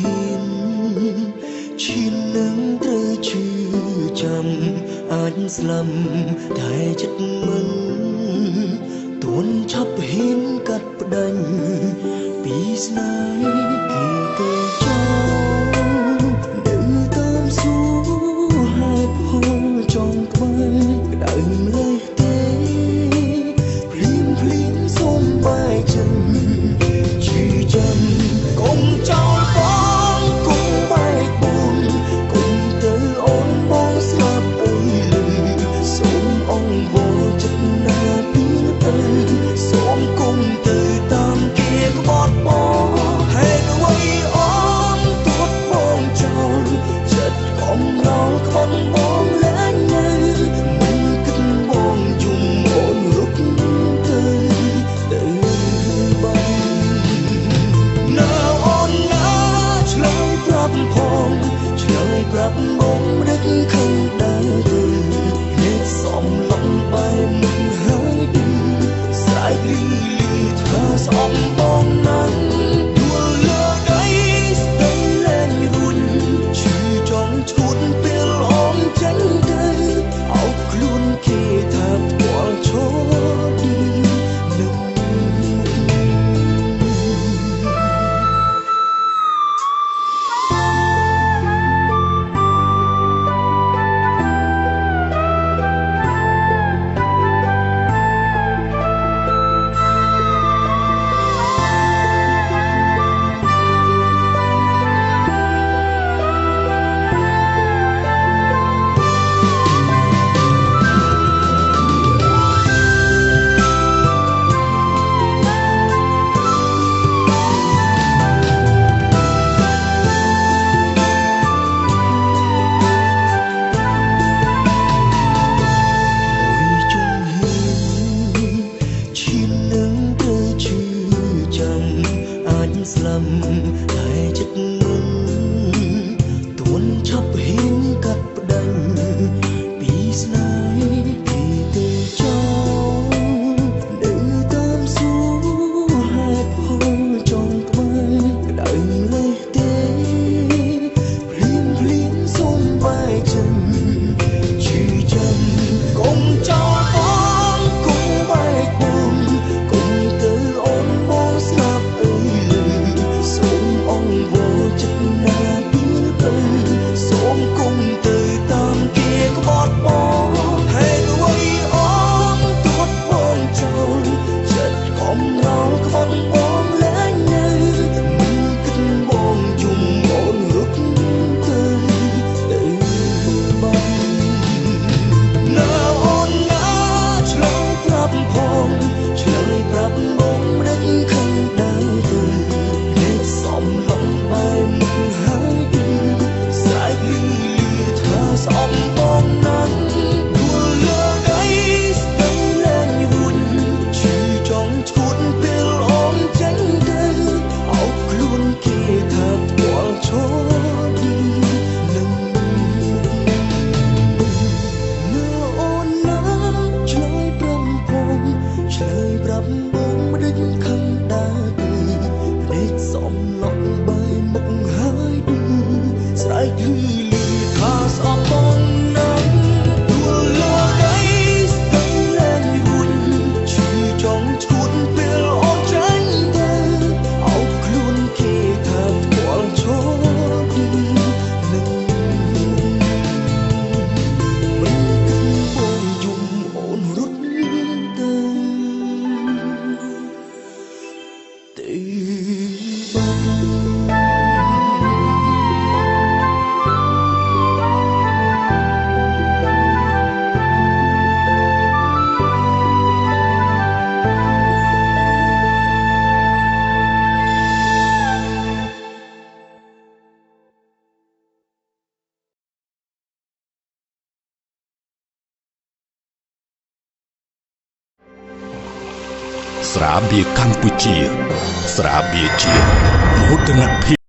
ហ៊ានឈាននឹងត្រូវជឿចាំអាចស្លាប់តែចិត្តមិនទួនឆាប់ហ៊ានកាត់ផ្ដាច់ពីស្នេហ៍គេទៅចោលនៅតាមសួរហេតុផលចង់ក្បែរក្តៅម្លេះទេភ្លៀងភ្លៀងសូមបែកចិនជឿចាំកុំចោលបងកុំបែកបងកុំទៅអូនបងស្លាប់អើយលឺសូមអង្វរចិត្តណាពីទៅសូមគុំទៅតាមគេក្បត់បងហេតុអ្វីអូនទួតបងចោលចិត្តកំឡងក្បត់បងលែងនៅមិនគិតបងយំអូនរុកទៅបាននៅអូនណាឆ្លើយប្រាប់ផងឆ្លើយប្រាប់បងដឹកខឹងដែរទៅនេះសំឡងបែបហើយស្រែកលីថាស្អប់បងណាស់ដួលលើដីស្ទើរលែងរួចឈឺចង់ឈួតពេលអូនចេញទៅអោបខ្លួនគេថាផ្ទាល់ឈរទីនឹងស្លាប់តែចិត្តមិនទួនឆាប់ហ៊ានកាត់ផ្ដាច់ពីស្នេហ៍គេទៅចោលនៅតាមសួរហេតុផលចង់ក្បែរក្តៅម្លេះទេភ្លៀងភ្លៀងសូមបែកចិនជឿចាំកុំចោលបងកុំបែកបងកុំទៅអូនបងស្លាប់សូមអង្វរចិត្តណាពីទៅសូមគុំទៅតាមគេក្បត់បងហេតុអ្វីអូនទួតបងចោលចិត្តកំឡងក្បត់បងលែងនៅមិនគិតបងយំអូនរុកទៅបាននៅអូនណាឆ្លើយប្រាប់ផងឆ្លើយប្រាប់បងដឹកខឹងដែរទៅសំឡងបែបហើយស្រែកលីថាស្អប់បងណាស់ដួលលើដីស្ទើរលែងរួចឈឺចង់ឈួតពេលអូនចេញទៅអោបខ្លួនគេថាផ្ទាល់ឈរទីនឹងនៅអូនណាឆ្លើយប្រាប់ផងឆ្លើយប្រាប់បងមិនដឹងខឹងដែរទេពេកសំឡងបែកមុខហើយស្រែកលីថាស្អប់បងណាស់ដួលលើដីស្ទើរលែងរួចឈឺចង់ឈួតពេលអូនចេញទៅអោបខ្លួនគេថាផ្ទាល់ឈរទីនឹងមិនគិតបងយំអូនរត់ទៅស្រាបៀរកម្ពុជាស្រាបៀរជាតិមោទនភាព